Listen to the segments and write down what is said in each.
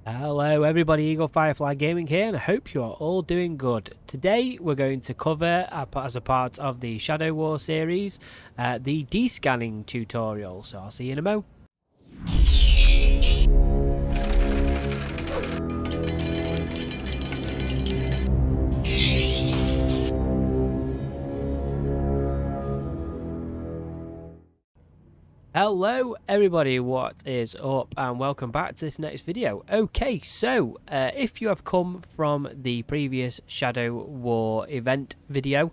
Hello everybody, Eaglefirefly Gaming here, and I hope you are all doing good. Today we're going to cover, as a part of the Shadow War series, the descanning tutorial, so I'll see you in a mo. Hello everybody, what is up and welcome back to this next video. Okay, so if you have come from the previous Shadow War event video,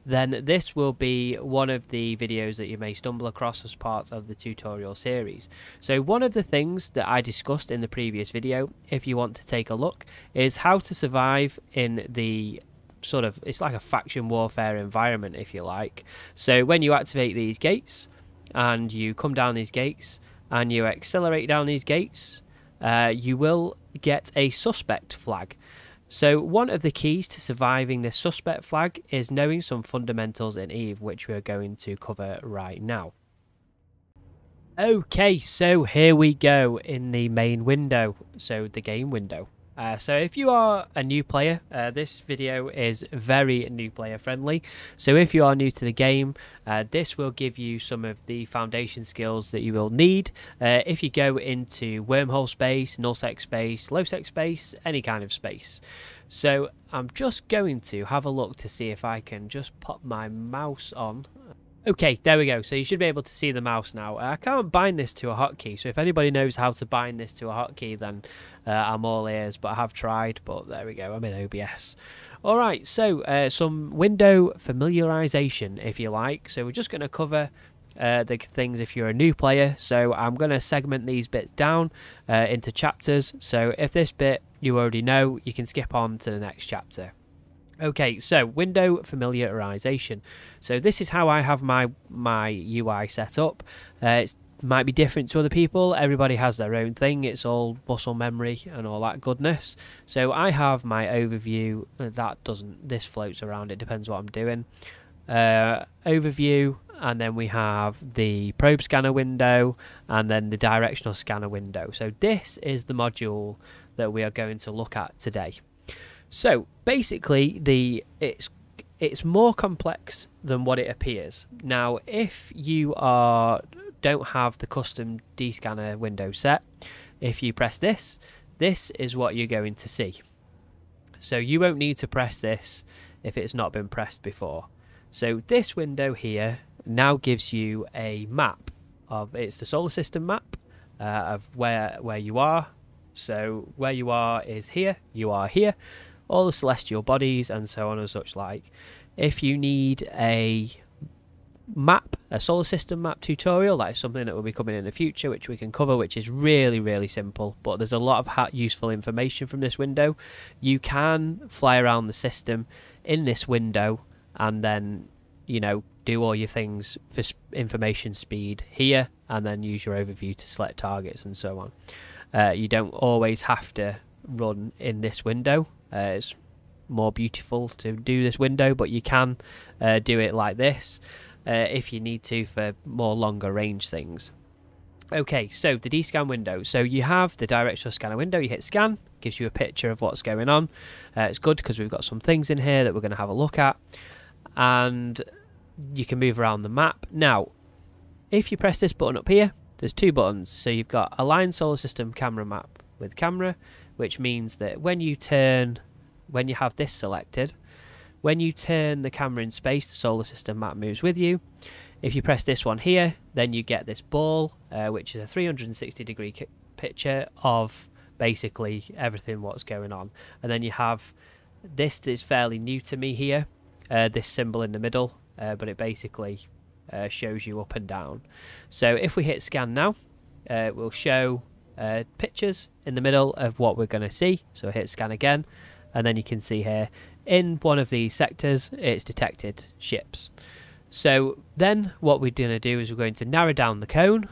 then this will be one of the videos that you may stumble across as part of the tutorial series. So one of the things that I discussed in the previous video, if you want to take a look, is how to survive in the it's like a faction warfare environment, if you like. So when you activate these gates, and you come down these gates and you accelerate down these gates, you will get a suspect flag. So one of the keys to surviving this suspect flag is knowing some fundamentals in EVE, which we're going to cover right now. Okay, so here we go in the main window, so the game window. So if you are a new player, this video is very new player friendly. So if you are new to the game, this will give you some of the foundation skills that you will need if you go into wormhole space, nullsec space, lowsec space, any kind of space. So I'm just going to have a look to see if I can just pop my mouse on. Okay, there we go. So you should be able to see the mouse now. I can't bind this to a hotkey, so if anybody knows how to bind this to a hotkey, then I'm all ears. But I have tried, but there we go. I'm in OBS. Alright, so some window familiarization, if you like. So we're just going to cover the things if you're a new player. So I'm going to segment these bits down into chapters. So if this bit you already know, you can skip on to the next chapter. Okay, so window familiarization. So this is how I have my UI set up. It might be different to other people. Everybody has their own thing. It's all muscle memory and all that goodness. So I have my overview. This floats around. It depends what I'm doing. Overview, and then we have the probe scanner window, and then the directional scanner window. So this is the module that we are going to look at today. So basically, it's more complex than what it appears. Now, if you don't have the custom Dscanner window set, if you press this, this is what you're going to see. So you won't need to press this if it's not been pressed before. So this window here now gives you a map it's the solar system map of where you are. So where you are is here. You are here. All the celestial bodies and so on and such like. If you need a map, a solar system map tutorial, that is something that will be coming in the future, which we can cover, which is really simple, but there's a lot of useful information from this window. You can fly around the system in this window and then, you know, do all your things for information speed here, and then use your overview to select targets and so on. You don't always have to run in this window. It's more beautiful to do this window, but you can do it like this if you need to for more longer range things. Okay, so the Dscan window. So you have the directional scanner window. You hit scan, gives you a picture of what's going on. It's good because we've got some things in here that we're going to have a look at, and you can move around the map. Now, if you press this button up here, there's two buttons. So you've got align solar system camera map with camera, which means that when you have this selected, when you turn the camera in space, the solar system map moves with you. If you press this one here, then you get this ball, which is a 360-degree picture of basically everything what's going on. And then you have this is fairly new to me here, this symbol in the middle, but it basically shows you up and down. So if we hit scan now, it will show pictures in the middle of what we're going to see. So hit scan again, and then you can see here in one of these sectors it's detected ships. So then what we're going to do is we're going to narrow down the cone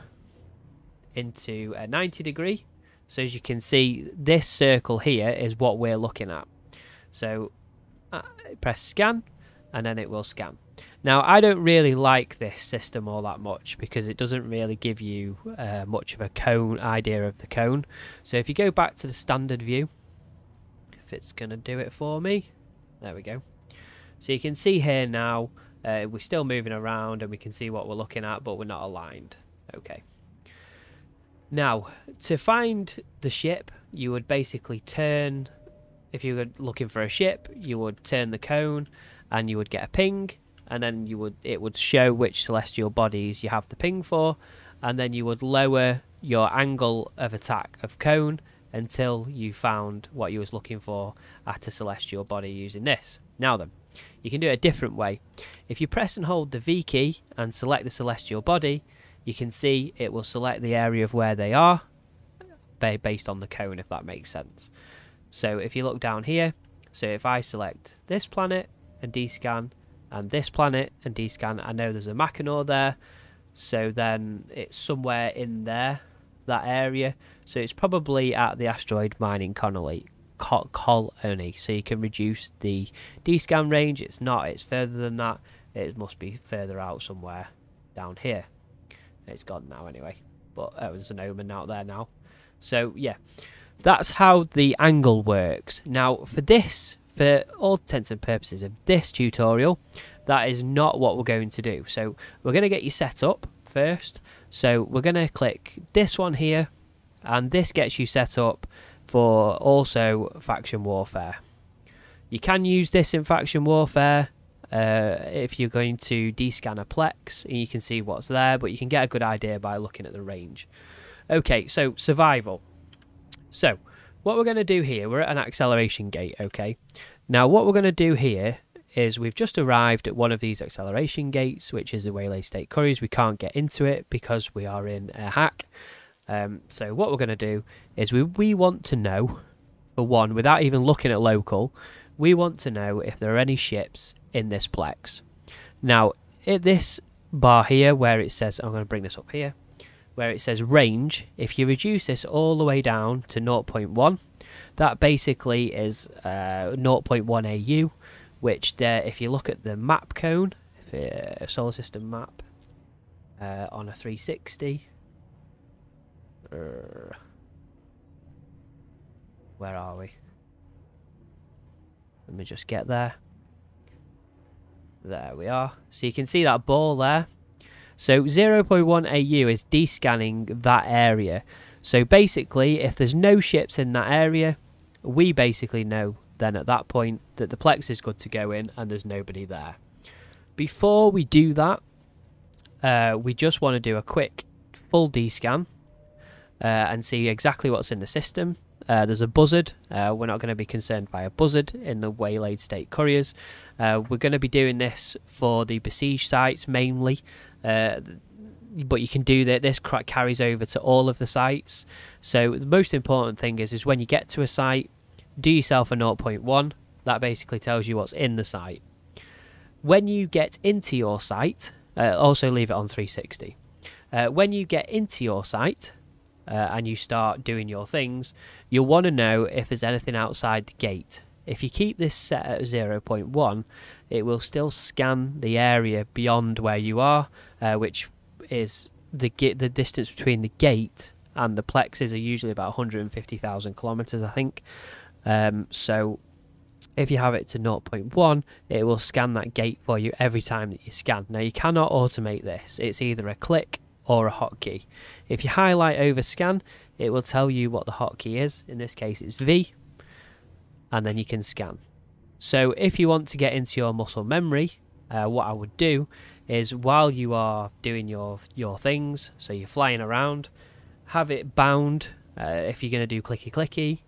into a 90-degree. So as you can see, this circle here is what we're looking at. So press scan, and then it will scan. Now, I don't really like this system all that much because it doesn't really give you much of a cone idea of the cone. So if you go back to the standard view, if it's going to do it for me, there we go. So you can see here now, we're still moving around and we can see what we're looking at, but we're not aligned. Okay. Now, to find the ship, you would basically turn, if you were looking for a ship, you would turn the cone and you would get a ping, and then it would show which celestial bodies you have the ping for, and then you would lower your angle of attack of cone until you found what you was looking for at a celestial body using this. Now then, you can do it a different way. If you press and hold the V key and select the celestial body, you can see it will select the area of where they are based on the cone, if that makes sense. So if you look down here, so if I select this planet and Dscan and this planet and Dscan, I know there's a Mackinac there, so then it's somewhere in there, that area. So it's probably at the asteroid mining colony, so you can reduce the Dscan range. It's not, it's further than that. It must be further out somewhere down here. It's gone now anyway, but there's an omen out there now. So yeah, that's how the angle works. Now for this, for all intents and purposes of this tutorial, that is not what we're going to do. So we're going to get you set up first. So we're going to click this one here, and this gets you set up for also faction warfare. You can use this in faction warfare if you're going to descan a plex, and you can see what's there, but you can get a good idea by looking at the range. Okay, so survival. So what we're going to do here, we're at an acceleration gate, okay? Now what we're going to do here is we've just arrived at one of these acceleration gates, which is the Waylay State Quarries. We can't get into it because we are in a hack. So what we're going to do is we want to know, for one, without even looking at local, we want to know if there are any ships in this plex. Now, at this bar here where it says, I'm going to bring this up here, where it says range, if you reduce this all the way down to 0.1, that basically is 0.1 AU, which there, if you look at the map cone, solar system map on a 360, where are we? Let me just get there. There we are. So you can see that ball there. So 0.1 AU is descanning that area. So basically, if there's no ships in that area, we basically know then at that point that the plex is good to go in and there's nobody there. Before we do that, we just want to do a quick full descan and see exactly what's in the system. There's a buzzard. We're not going to be concerned by a buzzard in the Waylaid State Couriers. We're going to be doing this for the besieged sites mainly, but you can do that. This carries over to all of the sites. So the most important thing is when you get to a site, do yourself a 0.1. That basically tells you what's in the site. When you get into your site, also leave it on 360. When you get into your site, and you start doing your things, you'll want to know if there's anything outside the gate. If you keep this set at 0.1, it will still scan the area beyond where you are, which is the distance between the gate and the plexes are usually about 150,000 kilometers, I think. So if you have it to 0.1, it will scan that gate for you every time that you scan. Now you cannot automate this. It's either a click or a hotkey. If you highlight over scan, it will tell you what the hotkey is. In this case it's V, and then you can scan. So if you want to get into your muscle memory, what I would do is while you are doing your things, so you're flying around, have it bound. If you're going to do clicky clicky,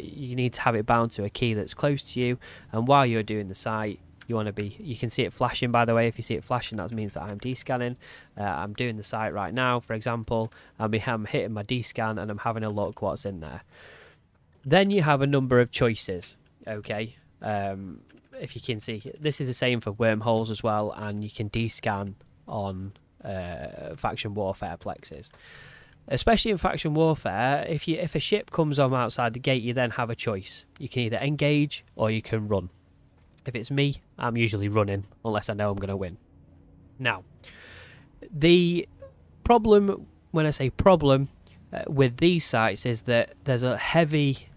you need to have it bound to a key that's close to you, and while you're doing the site, you can see it flashing, by the way. If you see it flashing, that means that I'm descanning. I'm doing the site right now, for example. I'm hitting my descan and I'm having a look what's in there. Then you have a number of choices, okay? If you can see, this is the same for wormholes as well, and you can descan on faction warfare plexes. Especially in faction warfare, if a ship comes on outside the gate, you then have a choice. You can either engage or you can run. If it's me, I'm usually running unless I know I'm going to win. Now, the problem, when I say problem, with these sites is that there's a heavy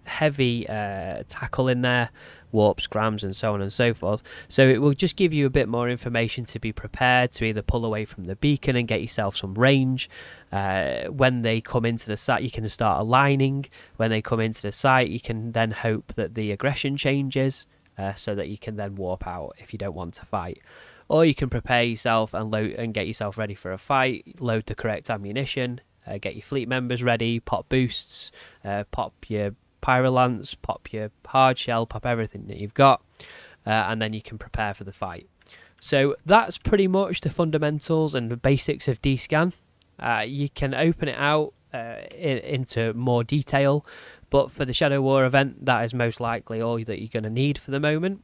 tackle in there, warp, scrams and so on and so forth. So it will just give you a bit more information to be prepared to either pull away from the beacon and get yourself some range. When they come into the site, you can start aligning. When they come into the site, you can then hope that the aggression changes, so that you can then warp out if you don't want to fight. Or you can prepare yourself and load and get yourself ready for a fight, load the correct ammunition, get your fleet members ready, pop boosts, pop your pyrolance, pop your hard shell, pop everything that you've got, and then you can prepare for the fight. So that's pretty much the fundamentals and the basics of Dscan. You can open it out into more detail, but for the Shadow War event, that is most likely all that you're going to need for the moment.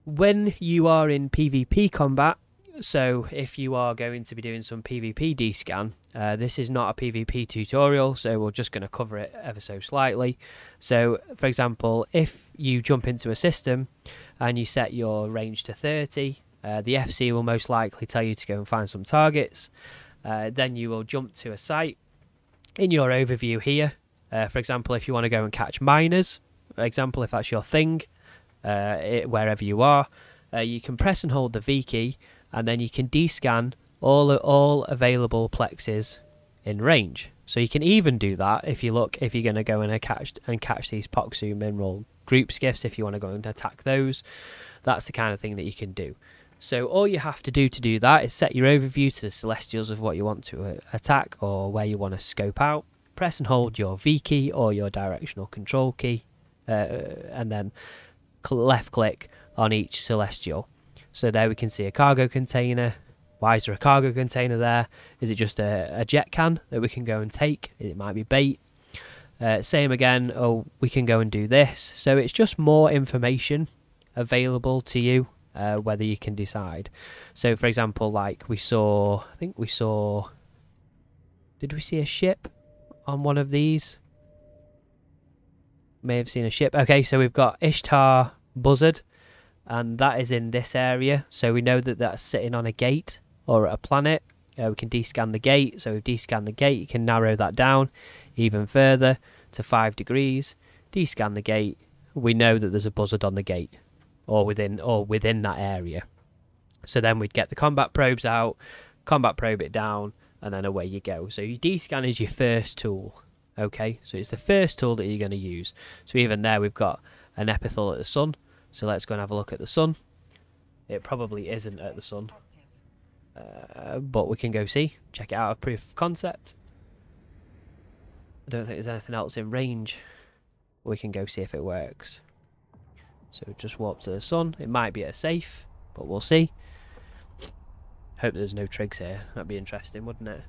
When you are in PvP combat, so if you are going to be doing some PvP Dscan, this is not a PvP tutorial, so we're just going to cover it ever so slightly. So, for example, if you jump into a system and you set your range to 30, the FC will most likely tell you to go and find some targets. Then you will jump to a site. In your overview here, for example, if you want to go and catch miners, for example, if that's your thing, wherever you are, you can press and hold the V key, and then you can descan all available plexes in range. So you can even do that if you're going to go and catch these Poxu mineral group skiffs. If you want to go and attack those, that's the kind of thing that you can do. So all you have to do that is set your overview to the celestials of what you want to attack or where you want to scope out. Press and hold your V key or your directional control key, and then left click on each celestial. So there we can see a cargo container. Why is there a cargo container there? Is it just a jet can that we can go and take? It might be bait. Same again, we can go and do this. So it's just more information available to you, whether you can decide. So for example, like did we see a ship on one of these? May have seen a ship. Okay, so we've got Ishtar Buzzard, and that is in this area, so we know that that's sitting on a gate or at a planet. We can descan the gate, so we've descanned the gate. You can narrow that down even further to 5 degrees. Descan the gate, we know that there's a buzzard on the gate or within that area. So then we'd get the combat probes out, combat probe it down, and then away you go. So your descan is your first tool. Okay, so it's the first tool that you're going to use. So even there we've got an epithel at the sun. So let's go and have a look at the sun. It probably isn't at the sun, but we can go see. Check it out, a proof of concept. I don't think there's anything else in range. We can go see if it works. So just warp to the sun. It might be at a safe, but we'll see. Hope there's no trigs here. That'd be interesting, wouldn't it?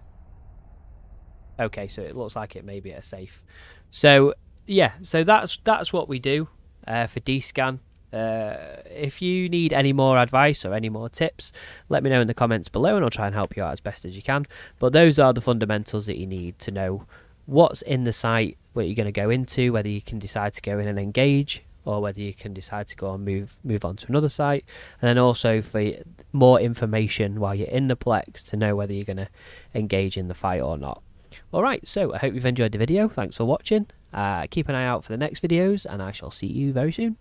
Okay, so it looks like it may be at a safe. So yeah, so that's what we do for Dscan. If you need any more advice or any more tips, let me know in the comments below and I'll try and help you out as best as you can. But those are the fundamentals that you need to know what's in the site, what you're going to go into, whether you can decide to go in and engage, or whether you can decide to go and move on to another site. And then also for more information while you're in the Plex to know whether you're going to engage in the fight or not. Alright, so I hope you've enjoyed the video. Thanks for watching. Keep an eye out for the next videos and I shall see you very soon.